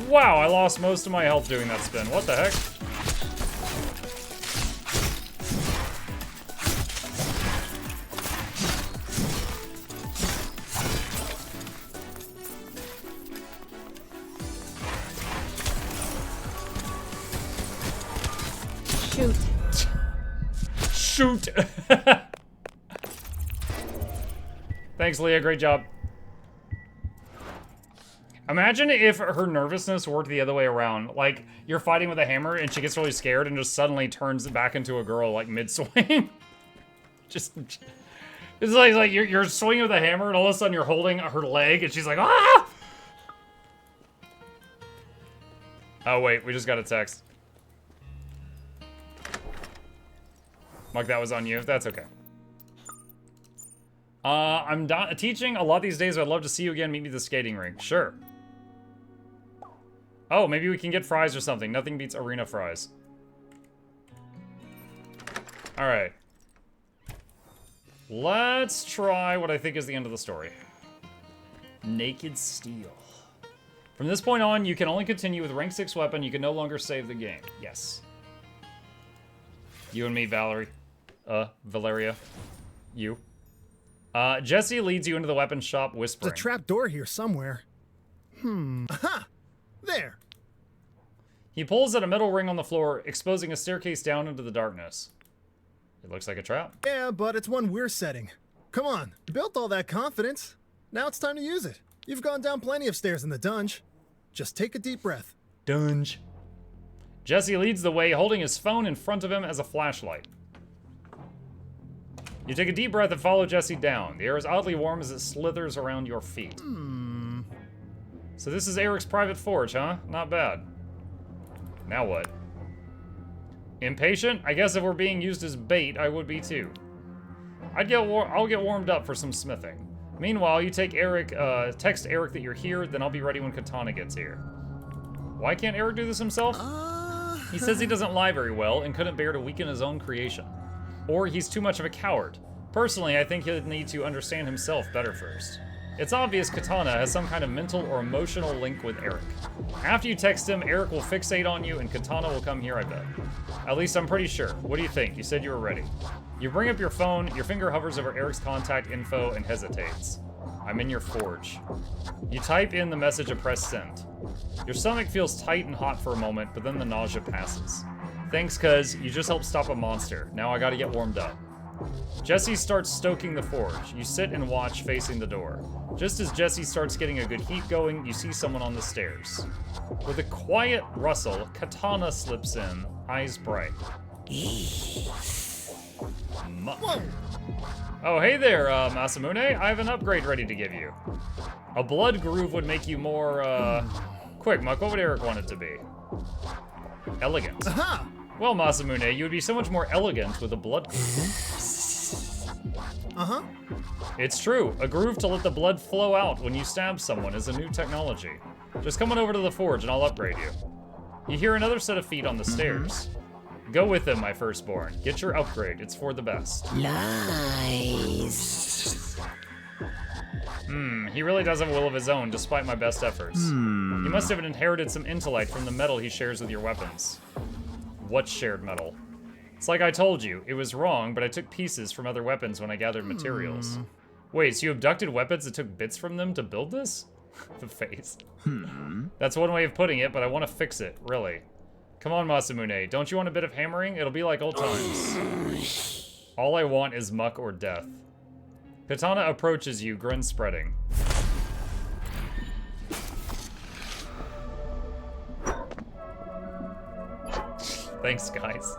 Wow, I lost most of my health doing that spin. What the heck? Shoot. Thanks, Leah. Great job. Imagine if her nervousness worked the other way around. Like, you're fighting with a hammer and she gets really scared and just suddenly turns back into a girl, like, mid-swing. Just... It's like you're swinging with a hammer and all of a sudden you're holding her leg and she's like, ah! Oh, wait. We just got a text. Like that was on you. That's okay. I'm teaching a lot these days. I'd love to see you again. Meet me at the skating rink. Sure. Oh, maybe we can get fries or something. Nothing beats arena fries. All right. Let's try what I think is the end of the story. Naked Steel. From this point on, you can only continue with rank 6 weapon. You can no longer save the game. Yes. You and me, Valerie. Valeria. You. Jesse leads you into the weapon shop, whispering. There's a trap door here somewhere. Aha! There! He pulls at a metal ring on the floor, exposing a staircase down into the darkness. It looks like a trap. Yeah, but it's one we're setting. Come on, you built all that confidence. Now it's time to use it. You've gone down plenty of stairs in the dunge. Just take a deep breath. Dunge. Jesse leads the way, holding his phone in front of him as a flashlight. You take a deep breath and follow Jesse down. The air is oddly warm as it slithers around your feet. So this is Eric's private forge, huh? Not bad. Now what? Impatient? I guess if we're being used as bait, I would be too. I'll get warmed up for some smithing. Meanwhile, you take Eric, text Eric that you're here, then I'll be ready when Katana gets here. Why can't Eric do this himself? He says he doesn't lie very well and couldn't bear to weaken his own creation. Or he's too much of a coward. Personally, I think he'll need to understand himself better first. It's obvious Katana has some kind of mental or emotional link with Eric. After you text him, Eric will fixate on you and Katana will come here, I bet. At least I'm pretty sure. What do you think? You said you were ready. You bring up your phone, your finger hovers over Eric's contact info and hesitates. I'm in your forge. You type in the message and press send. Your stomach feels tight and hot for a moment, but then the nausea passes. Thanks, cuz you just helped stop a monster. Now I gotta get warmed up. Jesse starts stoking the forge. You sit and watch, facing the door. Just as Jesse starts getting a good heat going, you see someone on the stairs. With a quiet rustle, Katana slips in, eyes bright. Whoa. Oh, hey there, Masamune. I have an upgrade ready to give you. A blood groove would make you more, Quick, Muck, what would Eric want it to be? Elegant. Aha! Well, Masamune, you would be so much more elegant with a blood groove. Uh-huh. It's true. A groove to let the blood flow out when you stab someone is a new technology. Just come on over to the forge and I'll upgrade you. You hear another set of feet on the stairs. Go with them, my firstborn. Get your upgrade. It's for the best. Lies. He really does have a will of his own, despite my best efforts. He must have inherited some intellect from the metal he shares with your weapons. What shared metal? It's like I told you, it was wrong, but I took pieces from other weapons when I gathered materials. Wait, so you abducted weapons and took bits from them to build this? The face. That's one way of putting it, but I want to fix it, really. Come on, Masamune, don't you want a bit of hammering? It'll be like old times. All I want is muck or death. Katana approaches you, grin spreading. Thanks, guys.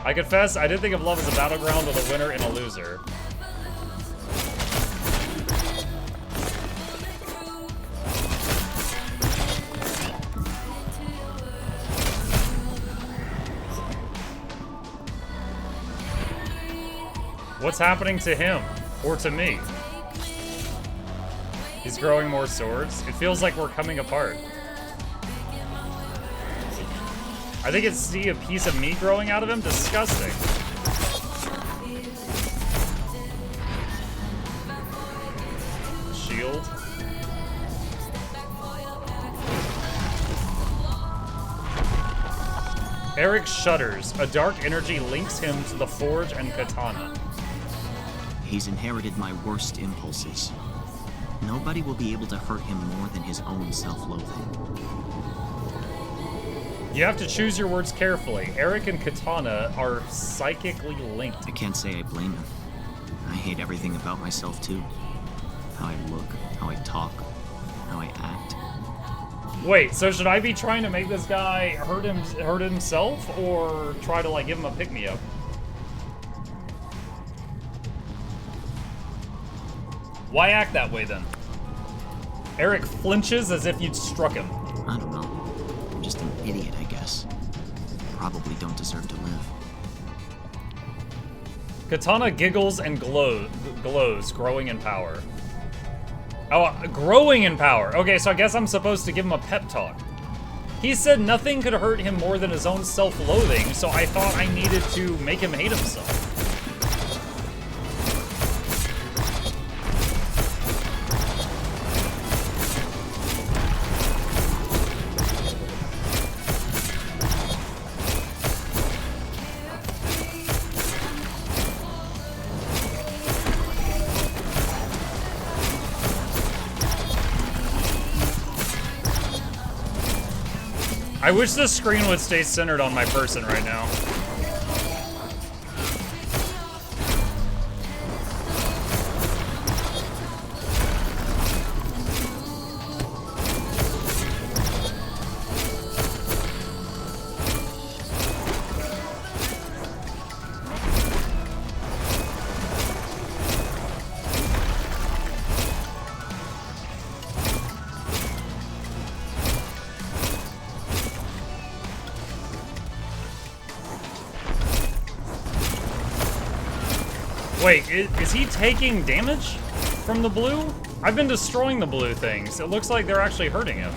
I confess, I did think of love as a battleground with a winner and a loser. What's happening to him? Or to me? He's growing more swords? It feels like we're coming apart. I think it's see a piece of meat growing out of him. Disgusting. Shield. Eric shudders. A dark energy links him to the forge and katana. He's inherited my worst impulses. Nobody will be able to hurt him more than his own self-loathing. You have to choose your words carefully. Eric and katana are psychically linked. I can't say I blame him. I hate everything about myself too. How I look, how I talk, how I act. Wait, so should I be trying to make this guy hurt himself, or try to like give him a pick-me-up? Why act that way then? Eric flinches as if you'd struck him. I don't know. I'm just an idiot, I guess. Probably don't deserve to live. Katana giggles and glows, growing in power. Oh, growing in power. Okay, so I guess I'm supposed to give him a pep talk. He said nothing could hurt him more than his own self-loathing, so I thought I needed to make him hate himself. I wish this screen would stay centered on my person right now. Wait, is he taking damage from the blue? I've been destroying the blue things. It looks like they're actually hurting him.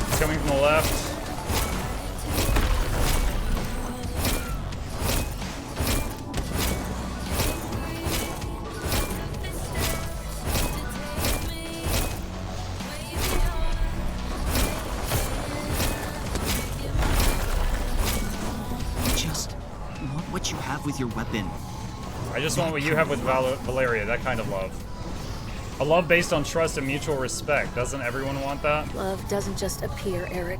It's coming from the left. What you have with your weapon. I just want what you have with Valeria, that kind of love. A love based on trust and mutual respect. Doesn't everyone want that? Love doesn't just appear, Eric.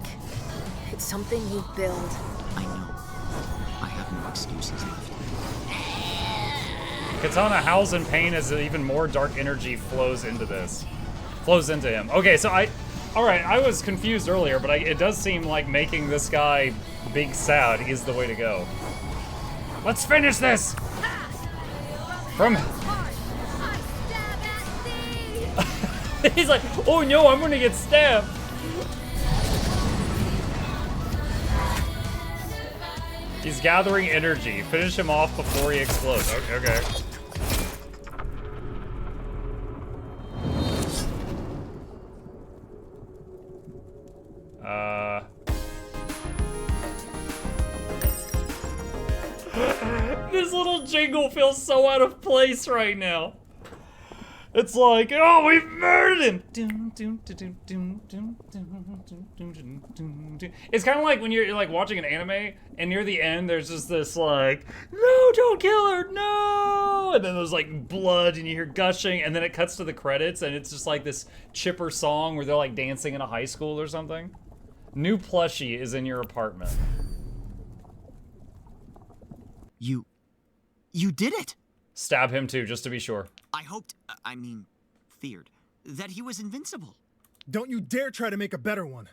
It's something you build. I know. I have no excuses left. Katana howls in pain as even more dark energy flows into him. Okay, so alright, I was confused earlier, but it does seem like making this guy big sad is the way to go. Let's finish this! From... He's like, oh no, I'm gonna get stabbed! He's gathering energy. Finish him off before he explodes. Okay. This little jingle feels so out of place right now. It's like, oh, we've murdered him. It's kind of like when you're like watching an anime and near the end there's just this like, no, don't kill her, no. And then there's like blood and you hear gushing and then it cuts to the credits and it's just like this chipper song where they're like dancing in a high school or something. New plushie is in your apartment. You did it! Stab him too, just to be sure. I hoped, feared, that he was invincible. Don't you dare try to make a better one.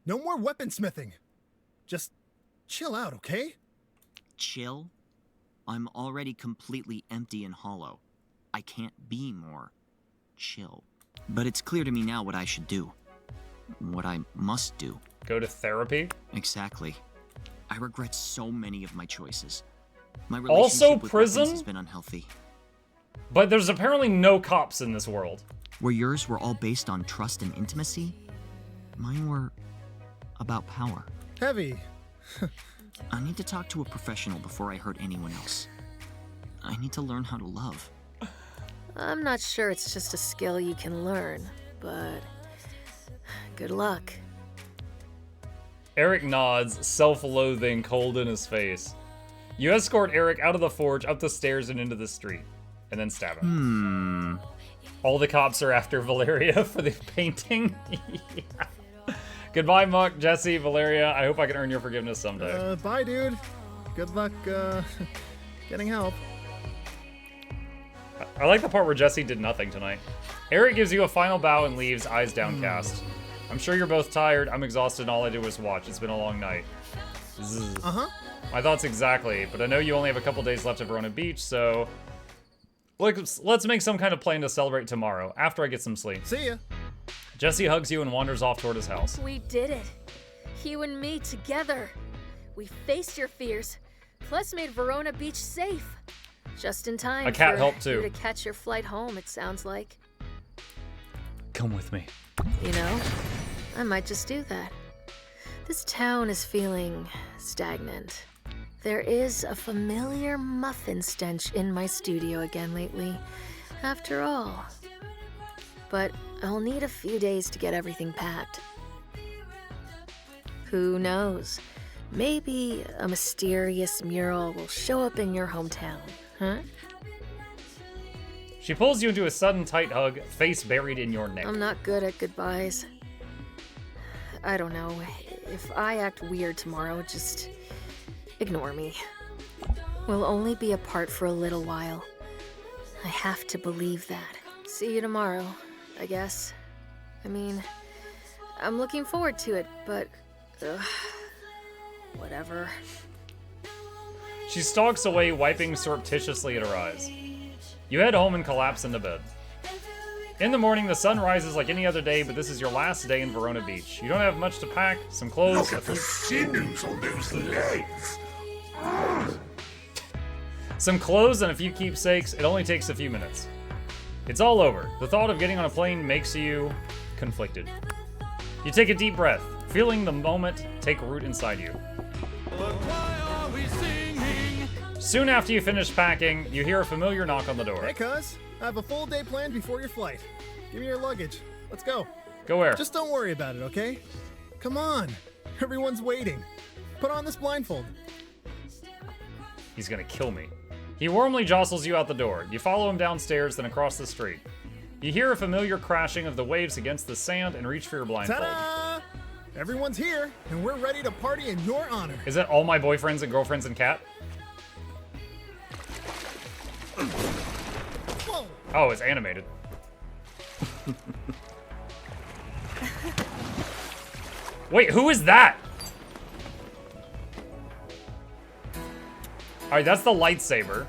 No more weaponsmithing. Just chill out, okay? Chill? I'm already completely empty and hollow. I can't be more chill. But it's clear to me now what I should do. What I must do. Go to therapy? Exactly. I regret so many of my choices. My Also relationship with prison? weapons has been unhealthy. But there's apparently no cops in this world. Where yours were all based on trust and intimacy, Mine were about power. Heavy. I need to talk to a professional before I hurt anyone else. I need to learn how to love. I'm not sure it's just a skill you can learn, but good luck. Eric nods, self-loathing cold in his face. You escort Eric out of the forge, up the stairs, and into the street. And then stab him. All the cops are after Valeria for the painting. Yeah. Goodbye, Muck, Jesse, Valeria. I hope I can earn your forgiveness someday. Bye, dude. Good luck, getting help. I like the part where Jesse did nothing tonight. Eric gives you a final bow and leaves, eyes downcast. I'm sure you're both tired. I'm exhausted and all I did was watch. It's been a long night. Zzz. My thoughts exactly, but I know you only have a couple days left at Verona Beach, so let's make some kind of plan to celebrate tomorrow, after I get some sleep. See ya. Jesse hugs you and wanders off toward his house. We did it. You and me together. We faced your fears, plus made Verona Beach safe. Just in time A cat for helped too. you to catch your flight home, it sounds like. Come with me. You know, I might just do that. This town is feeling stagnant. There is a familiar muffin stench in my studio again lately, after all. But I'll need a few days to get everything packed. Who knows? Maybe a mysterious mural will show up in your hometown, huh? She pulls you into a sudden tight hug, face buried in your neck. I'm not good at goodbyes. I don't know. If I act weird tomorrow, just ignore me. We'll only be apart for a little while. I have to believe that. See you tomorrow, I guess. I mean, I'm looking forward to it, but... whatever. She stalks away, wiping surreptitiously at her eyes. You head home and collapse into bed. In the morning, the sun rises like any other day, but this is your last day in Verona Beach. You don't have much to pack, some clothes... Look at the sinews on those legs. Some clothes and a few keepsakes. It only takes a few minutes. It's all over. The thought of getting on a plane makes you conflicted. You take a deep breath, feeling the moment take root inside you. Soon after you finish packing, you hear a familiar knock on the door. Hey, cuz. I have a full day planned before your flight. Give me your luggage. Let's go. Go where? Just don't worry about it, okay? Come on. Everyone's waiting. Put on this blindfold. He's gonna kill me. He warmly jostles you out the door. You follow him downstairs, then across the street. You hear a familiar crashing of the waves against the sand and reach for your blindfold. Ta-da! Everyone's here, and we're ready to party in your honor. Is it all my boyfriends and girlfriends and cat? Whoa! Oh, it's animated. Wait, who is that? Alright, that's the lightsaber.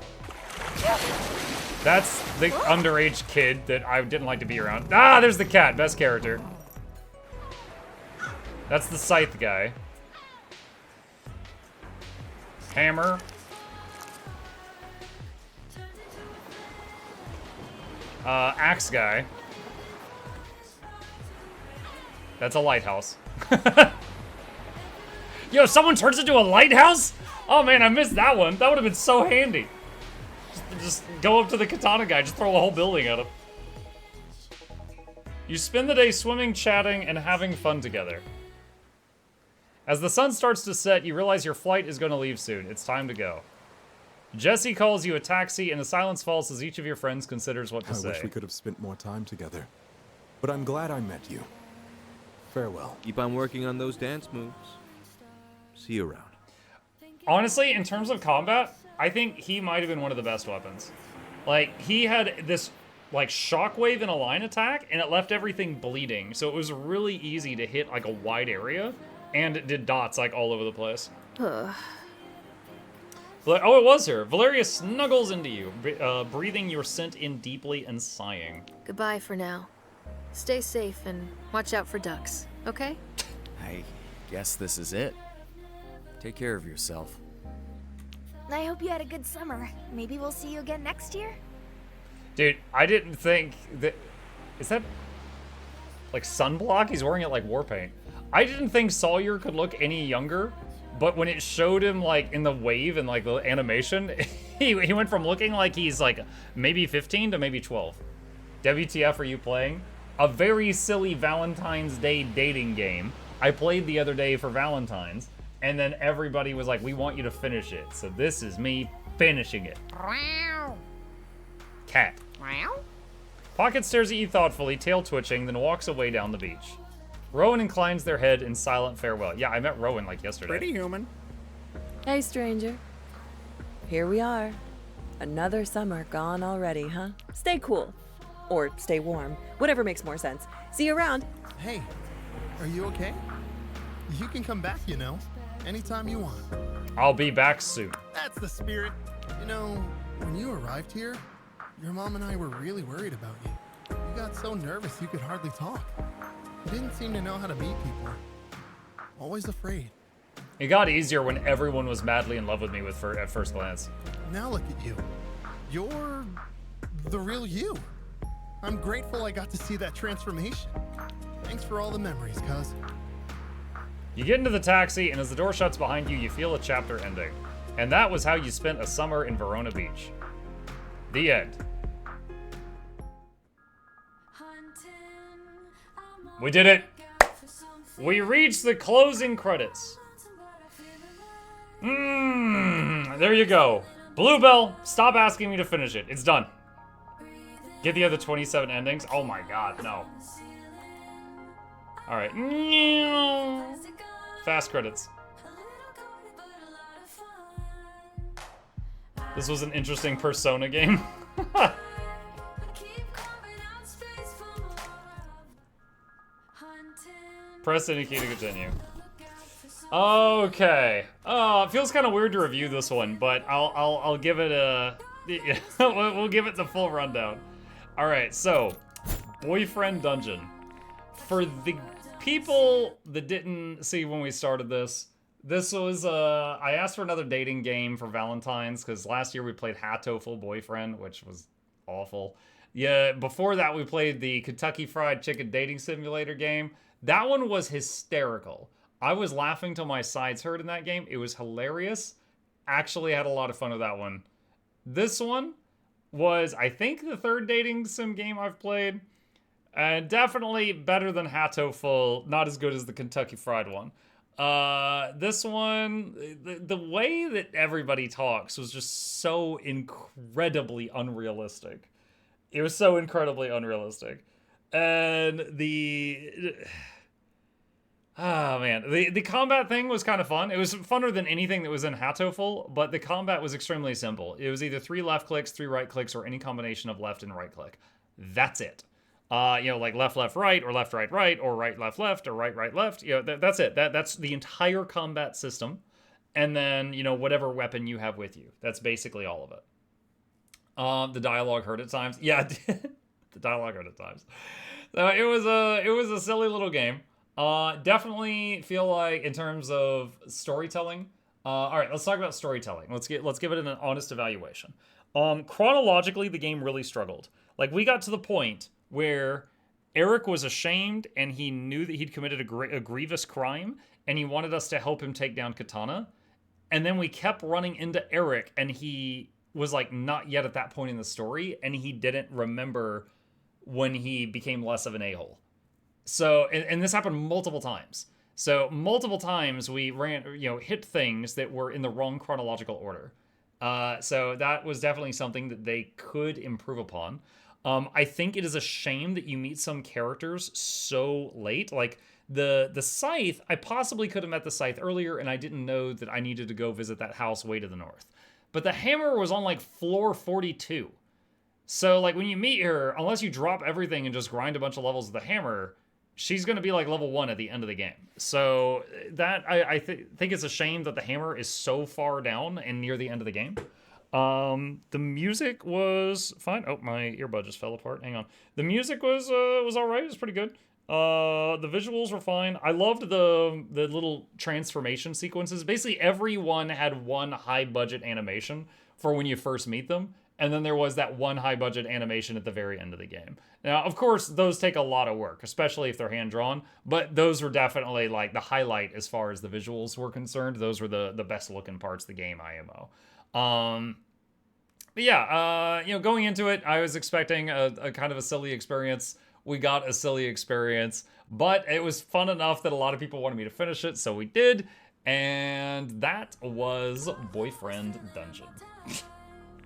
That's the underage kid that I didn't like to be around. Ah, there's the cat, best character. That's the scythe guy. Hammer. Axe guy. That's a lighthouse. Yo, someone turns into a lighthouse? Oh man, I missed that one. That would have been so handy. Just go up to the katana guy, just throw the whole building at him. You spend the day swimming, chatting, and having fun together. As the sun starts to set, you realize your flight is going to leave soon. It's time to go. Jesse calls you a taxi, and the silence falls as each of your friends considers what to say. I wish we could have spent more time together. But I'm glad I met you. Farewell. Keep on working on those dance moves. See you around. Honestly, in terms of combat, I think he might have been one of the best weapons. Like, he had this, like, shockwave in a line attack, and it left everything bleeding. So it was really easy to hit, like, a wide area, and it did dots, like, all over the place. Oh, it was her. Valeria snuggles into you, breathing your scent in deeply and sighing. Goodbye for now. Stay safe and watch out for ducks, okay? I guess this is it. Take care of yourself. I hope you had a good summer. Maybe we'll see you again next year? Dude, I didn't think that... Is that... Like sunblock? He's wearing it like war paint. I didn't think Sawyer could look any younger, but when it showed him like in the wave and like the animation, he went from looking like he's like maybe 15 to maybe 12. WTF are you playing? A very silly Valentine's Day dating game I played the other day for Valentine's, and then everybody was like, we want you to finish it. So this is me finishing it. Cat. Pocket stares at you thoughtfully, tail twitching, then walks away down the beach. Rowan inclines their head in silent farewell. Yeah, I met Rowan like yesterday. Pretty human. Hey, stranger. Here we are. Another summer gone already, huh? Stay cool. Or stay warm. Whatever makes more sense. See you around. Hey, are you okay? You can come back, you know, anytime you want. I'll be back soon. That's the spirit. You know, when you arrived here, your mom and I were really worried about you. You got so nervous you could hardly talk. You didn't seem to know how to meet people. Always afraid. It got easier when everyone was madly in love with me at first glance. Now look at you. You're the real you. I'm grateful I got to see that transformation. Thanks for all the memories, cuz. You get into the taxi, and as the door shuts behind you, you feel a chapter ending. And that was how you spent a summer in Verona Beach. The end. We did it! We reached the closing credits. There you go. Bluebell, stop asking me to finish it. It's done. Get the other 27 endings? Oh my god, no. Alright. Fast credits. This was an interesting Persona game. Press any key to continue. Okay. It feels kind of weird to review this one, but I'll give it a. We'll give it the full rundown. All right. So, Boyfriend Dungeon. For the people that didn't see when we started this was I asked for another dating game for Valentine's because last year we played Hatto Full Boyfriend, which was awful. Yeah. Before that, we played the Kentucky Fried Chicken Dating Simulator game. That one was hysterical. I was laughing till my sides hurt in that game. It was hilarious. Actually had a lot of fun with that one. This one was, I think, the third dating sim game I've played. And definitely better than Hatto Full. Not as good as the Kentucky Fried one. This one, the way that everybody talks was just so incredibly unrealistic. It was so incredibly unrealistic. And oh man, the combat thing was kind of fun. It was funner than anything that was in Hatto Full, but the combat was extremely simple. It was either 3 left clicks, 3 right clicks, or any combination of left and right click. That's it. Like left, left, right, or left, right, right, or right, left, left, or right, right, left. That's it. That's the entire combat system. And then, whatever weapon you have with you. That's basically all of it. The dialogue hurt at times. Yeah, the dialogue hurt at times. So it was a silly little game. Definitely feel like in terms of storytelling. All right, let's talk about storytelling. Let's give it an honest evaluation. Chronologically, the game really struggled. Like, we got to the point where Eric was ashamed and he knew that he'd committed a grievous crime and he wanted us to help him take down Katana. And then we kept running into Eric and he was like not yet at that point in the story and he didn't remember when he became less of an a-hole. So, and this happened multiple times. So multiple times we hit things that were in the wrong chronological order. So that was definitely something that they could improve upon. I think it is a shame that you meet some characters so late. Like the Scythe, I possibly could have met the Scythe earlier and I didn't know that I needed to go visit that house way to the north. But the Hammer was on like floor 42. So like when you meet her, unless you drop everything and just grind a bunch of levels of the Hammer, she's going to be like level 1 at the end of the game. So that I think it's a shame that the Hammer is so far down and near the end of the game. The music was fine. Oh, my earbud just fell apart. Hang on. The music was all right. It was pretty good. The visuals were fine. I loved the little transformation sequences. Basically, everyone had one high budget animation for when you first meet them. And then there was that one high budget animation at the very end of the game. Now, of course, those take a lot of work, especially if they're hand-drawn, but those were definitely like the highlight as far as the visuals were concerned. Those were the best looking parts of the game, IMO. But yeah, you know, going into it, I was expecting a kind of a silly experience. We got a silly experience, but it was fun enough that a lot of people wanted me to finish it, so we did. And that was Boyfriend Dungeon.